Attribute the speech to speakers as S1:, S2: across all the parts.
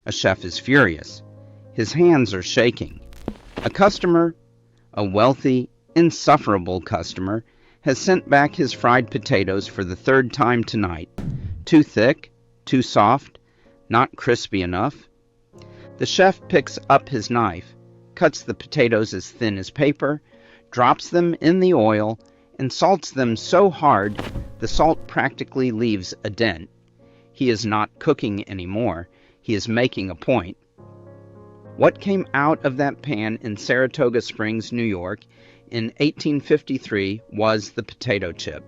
S1: A chef is furious. His hands are shaking. A customer, a wealthy, insufferable customer, has sent back his fried potatoes for the third time tonight. Too thick, too soft, not crispy enough. The chef picks up his knife, cuts the potatoes as thin as paper, drops them in the oil, and salts them so hard the salt practically leaves a dent. He is not cooking anymore. He is making a point. What came out of that pan in Saratoga Springs, New York, in 1853 was the potato chip.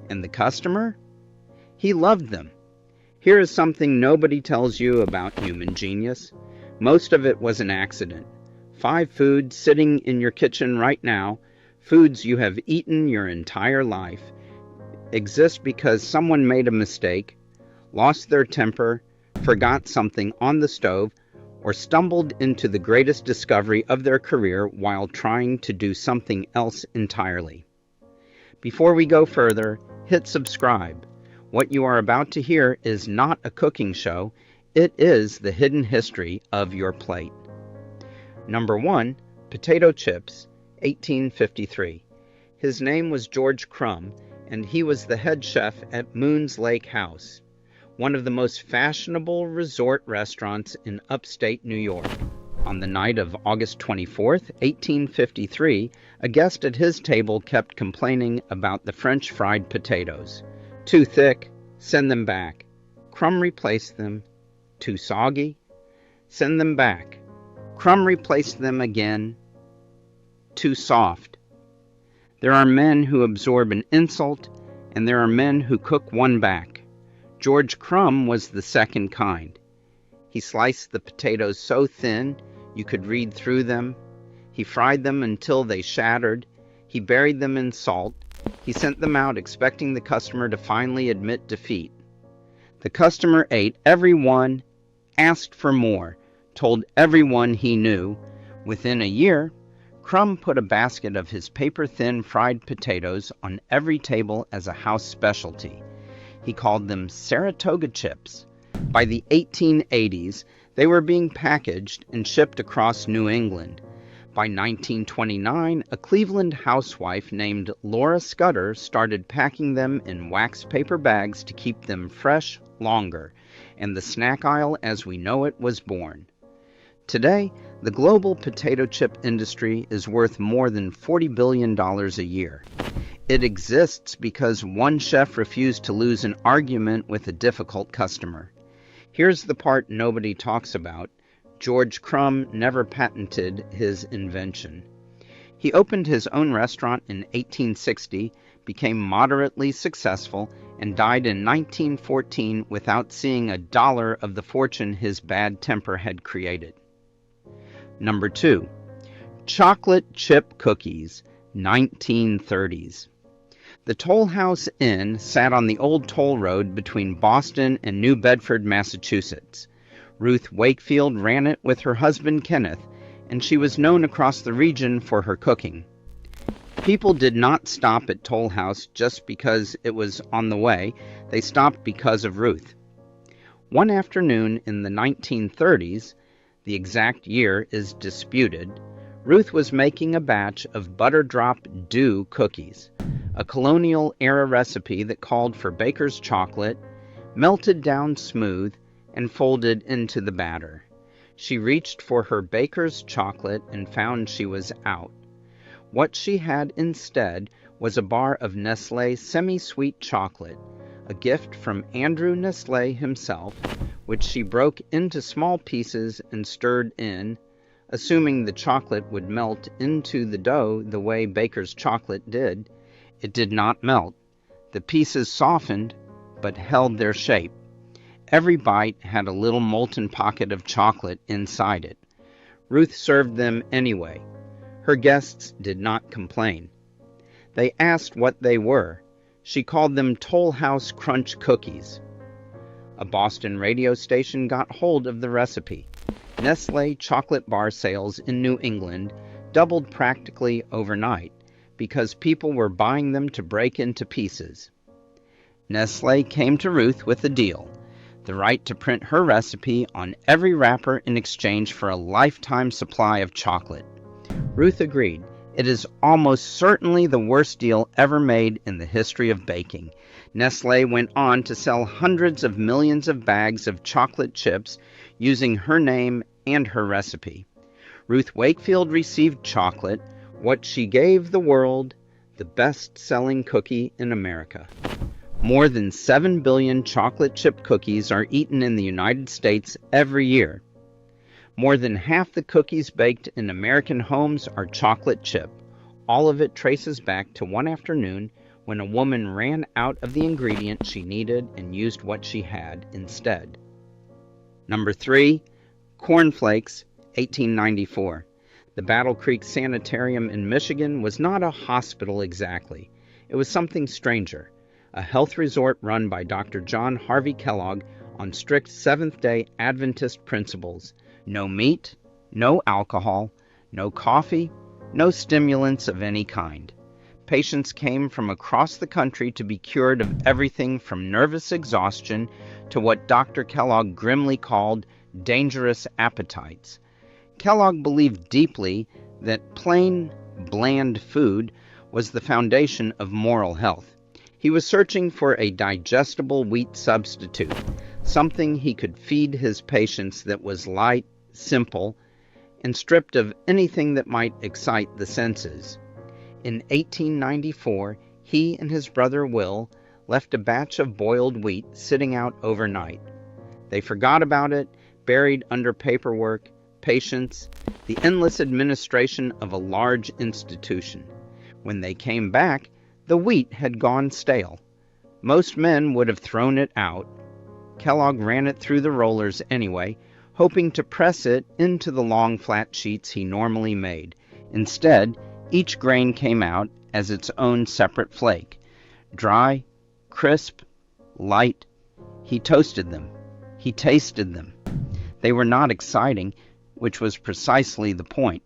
S1: And the customer? He loved them. Here is something nobody tells you about human genius. Most of it was an accident. 5 foods sitting in your kitchen right now, foods you have eaten your entire life, exist because someone made a mistake, lost their temper, forgot something on the stove, or stumbled into the greatest discovery of their career while trying to do something else entirely. Before we go further, hit subscribe. What you are about to hear is not a cooking show, it is the hidden history of your plate. Number 1, potato chips, 1853. His name was George Crumb, and he was the head chef at Moon's Lake House, one of the most fashionable resort restaurants in upstate New York. On the night of August 24th, 1853, a guest at his table kept complaining about the French fried potatoes. Too thick, send them back. Crumb replaced them. Too soggy, send them back. Crumb replaced them again. Too soft. There are men who absorb an insult, and there are men who cook one back. George Crumb was the second kind. He sliced the potatoes so thin you could read through them. He fried them until they shattered. He buried them in salt. He sent them out expecting the customer to finally admit defeat. The customer ate every one, asked for more, told everyone he knew. Within a year, Crumb put a basket of his paper-thin fried potatoes on every table as a house specialty. He called them Saratoga chips. By the 1880s, they were being packaged and shipped across New England. By 1929, a Cleveland housewife named Laura Scudder started packing them in wax paper bags to keep them fresh longer, and the snack aisle as we know it was born. Today, the global potato chip industry is worth more than $40 billion a year. It exists because one chef refused to lose an argument with a difficult customer. Here's the part nobody talks about. George Crumb never patented his invention. He opened his own restaurant in 1860, became moderately successful, and died in 1914 without seeing a dollar of the fortune his bad temper had created. Number 2, chocolate chip cookies, 1930s. The Toll House Inn sat on the old toll road between Boston and New Bedford, Massachusetts. Ruth Wakefield ran it with her husband Kenneth, and she was known across the region for her cooking. People did not stop at Toll House just because it was on the way. They stopped because of Ruth. One afternoon in the 1930s, the exact year is disputed, Ruth was making a batch of butter drop dew cookies, a colonial-era recipe that called for baker's chocolate, melted down smooth, and folded into the batter. She reached for her baker's chocolate and found she was out. What she had instead was a bar of Nestlé semi-sweet chocolate, a gift from Andrew Nestlé himself, which she broke into small pieces and stirred in, assuming the chocolate would melt into the dough the way baker's chocolate did. It did not melt. The pieces softened, but held their shape. Every bite had a little molten pocket of chocolate inside it. Ruth served them anyway. Her guests did not complain. They asked what they were. She called them Toll House Crunch Cookies. A Boston radio station got hold of the recipe. Nestlé chocolate bar sales in New England doubled practically overnight because people were buying them to break into pieces. Nestlé came to Ruth with a deal. the right to print her recipe on every wrapper in exchange for a lifetime supply of chocolate. Ruth agreed. It is almost certainly the worst deal ever made in the history of baking. Nestlé went on to sell hundreds of millions of bags of chocolate chips using her name and her recipe. Ruth Wakefield received chocolate, what she gave the world, the best-selling cookie in America. More than 7 billion chocolate chip cookies are eaten in the United States every year. More than half the cookies baked in American homes are chocolate chip. All of it traces back to one afternoon when a woman ran out of the ingredient she needed and used what she had instead. Number 3, Corn Flakes, 1894. The Battle Creek Sanitarium in Michigan was not a hospital exactly. It was something stranger, a health resort run by Dr. John Harvey Kellogg on strict Seventh-day Adventist principles. No meat, no alcohol, no coffee, no stimulants of any kind. Patients came from across the country to be cured of everything from nervous exhaustion to what Dr. Kellogg grimly called dangerous appetites. Kellogg believed deeply that plain, bland food was the foundation of moral health. He was searching for a digestible wheat substitute, something he could feed his patients that was light, simple, and stripped of anything that might excite the senses. In 1894, he and his brother Will left a batch of boiled wheat sitting out overnight. They forgot about it, buried under paperwork, patience, the endless administration of a large institution. When they came back, the wheat had gone stale. Most men would have thrown it out. Kellogg ran it through the rollers anyway, hoping to press it into the long flat sheets he normally made. Instead, each grain came out as its own separate flake. Dry, crisp, light. He toasted them. He tasted them. They were not exciting, which was precisely the point.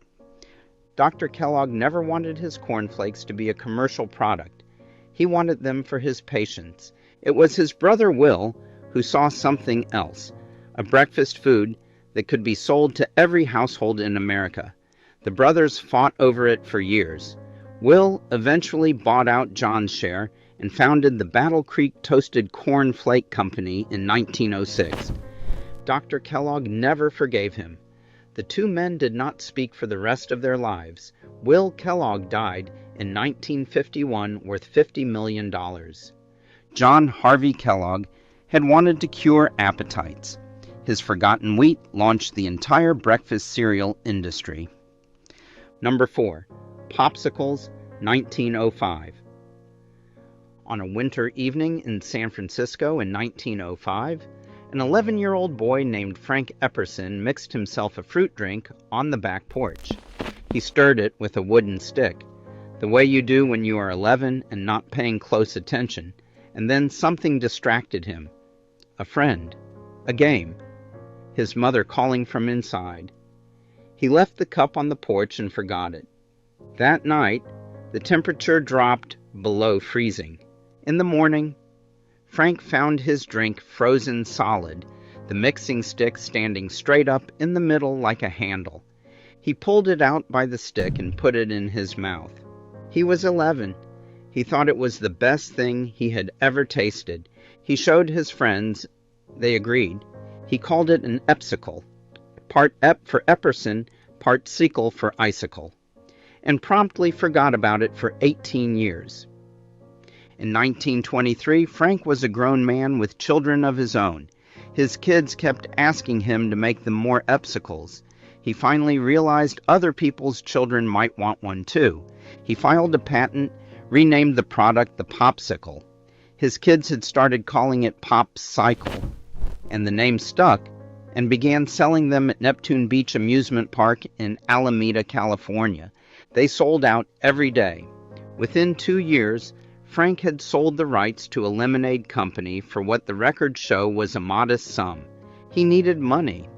S1: Dr. Kellogg never wanted his cornflakes to be a commercial product. He wanted them for his patients. It was his brother Will who saw something else, a breakfast food that could be sold to every household in America. The brothers fought over it for years. Will eventually bought out John's share and founded the Battle Creek Toasted Corn Flake Company in 1906. Dr. Kellogg never forgave him. The two men did not speak for the rest of their lives. Will Kellogg died in 1951 worth $50 million. John Harvey Kellogg had wanted to cure appetites. His forgotten wheat launched the entire breakfast cereal industry. Number 4, Popsicles, 1905. On a winter evening in San Francisco in 1905, an 11-year-old boy named Frank Epperson mixed himself a fruit drink on the back porch. He stirred it with a wooden stick, the way you do when you are 11 and not paying close attention, and then something distracted him. A friend. A game. His mother calling from inside. He left the cup on the porch and forgot it. That night, the temperature dropped below freezing. In the morning, Frank found his drink frozen solid, the mixing stick standing straight up in the middle like a handle. He pulled it out by the stick and put it in his mouth. He was 11. He thought it was the best thing he had ever tasted. He showed his friends. They agreed. He called it an epsicle, part ep for Epperson, part sicle for icicle, and promptly forgot about it for 18 years. In 1923, Frank was a grown man with children of his own. His kids kept asking him to make them more epsicles. He finally realized other people's children might want one too. He filed a patent, renamed the product the Popsicle. His kids had started calling it Popcycle, and the name stuck, and began selling them at Neptune Beach Amusement Park in Alameda, California. They sold out every day. Within 2 years, Frank had sold the rights to a lemonade company for what the records show was a modest sum. He needed money.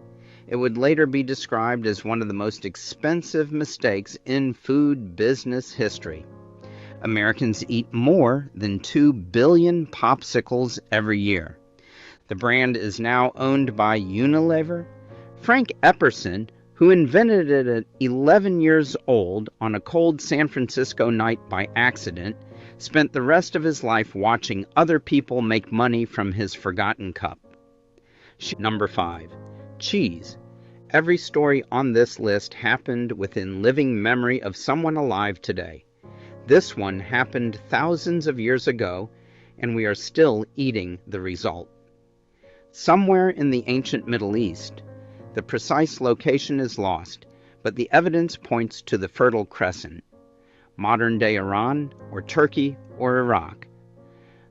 S1: It would later be described as one of the most expensive mistakes in food business history. Americans eat more than 2 billion popsicles every year. The brand is now owned by Unilever. Frank Epperson, who invented it at 11 years old on a cold San Francisco night by accident, spent the rest of his life watching other people make money from his forgotten cup. Number 5. Cheese. Every story on this list happened within living memory of someone alive today. This one happened thousands of years ago, and we are still eating the result. Somewhere in the ancient Middle East, the precise location is lost, but the evidence points to the Fertile Crescent, modern-day Iran, or Turkey, or Iraq.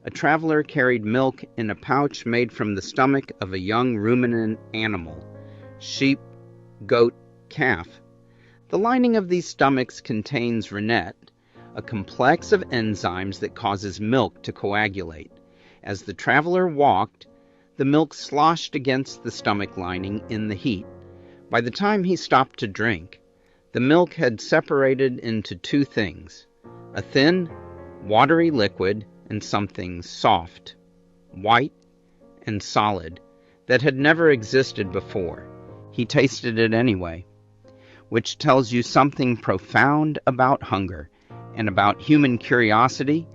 S1: A traveler carried milk in a pouch made from the stomach of a young ruminant animal, sheep, goat, calf. The lining of these stomachs contains rennet, a complex of enzymes that causes milk to coagulate. As the traveler walked, the milk sloshed against the stomach lining in the heat. By the time he stopped to drink, the milk had separated into two things: a thin, watery liquid and something soft, white, and solid that had never existed before. He tasted it anyway, which tells you something profound about hunger and about human curiosity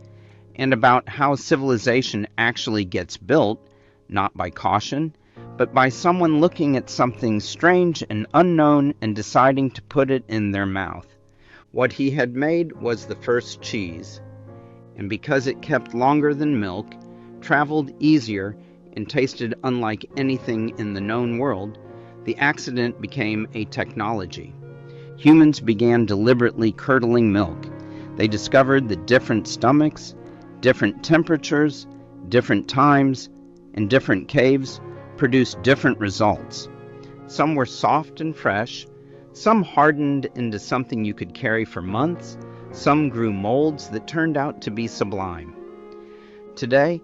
S1: and about how civilization actually gets built, not by caution, but by someone looking at something strange and unknown and deciding to put it in their mouth. What he had made was the first cheese, and because it kept longer than milk, traveled easier, and tasted unlike anything in the known world, the accident became a technology. Humans began deliberately curdling milk. They discovered that different stomachs, different temperatures, different times, and different caves produced different results. Some were soft and fresh, some hardened into something you could carry for months, some grew molds that turned out to be sublime. Today,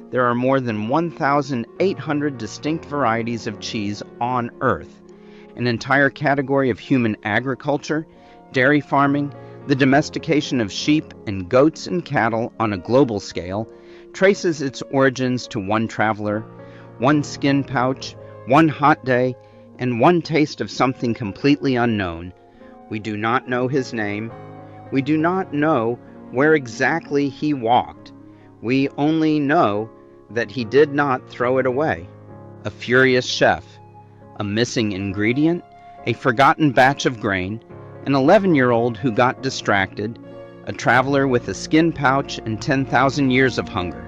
S1: there are more than 1,800 distinct varieties of cheese on Earth, an entire category of human agriculture, dairy farming, the domestication of sheep and goats and cattle on a global scale, traces its origins to one traveler, one skin pouch, one hot day, and one taste of something completely unknown. We do not know his name. We do not know where exactly he walked. We only know that he did not throw it away. A furious chef, a missing ingredient, a forgotten batch of grain, an 11-year-old who got distracted, a traveler with a skin pouch and 10,000 years of hunger.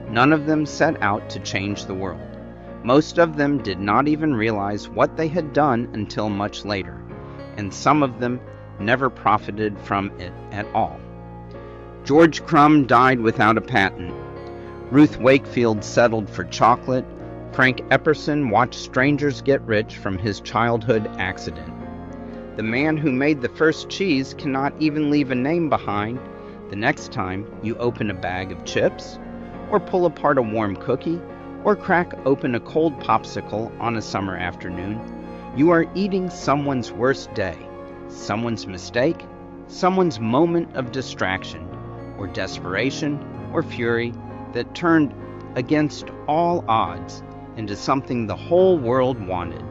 S1: None of them set out to change the world. Most of them did not even realize what they had done until much later, and some of them never profited from it at all. George Crumb died without a patent. Ruth Wakefield settled for chocolate. Frank Epperson watched strangers get rich from his childhood accident. The man who made the first cheese cannot even leave a name behind the next time you open a bag of chips, or pull apart a warm cookie, or crack open a cold popsicle on a summer afternoon. You are eating someone's worst day, someone's mistake, someone's moment of distraction, or desperation, or fury that turned against all odds into something the whole world wanted.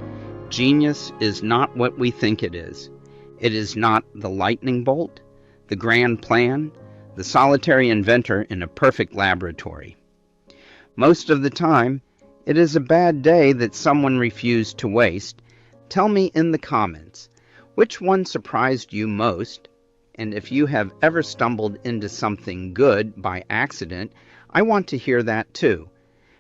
S1: Genius is not what we think it is. It is not the lightning bolt, the grand plan, the solitary inventor in a perfect laboratory. Most of the time, it is a bad day that someone refused to waste. Tell me in the comments, which one surprised you most? And if you have ever stumbled into something good by accident, I want to hear that too.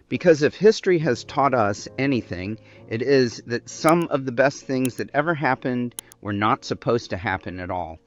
S1: Because if history has taught us anything, it is that some of the best things that ever happened were not supposed to happen at all.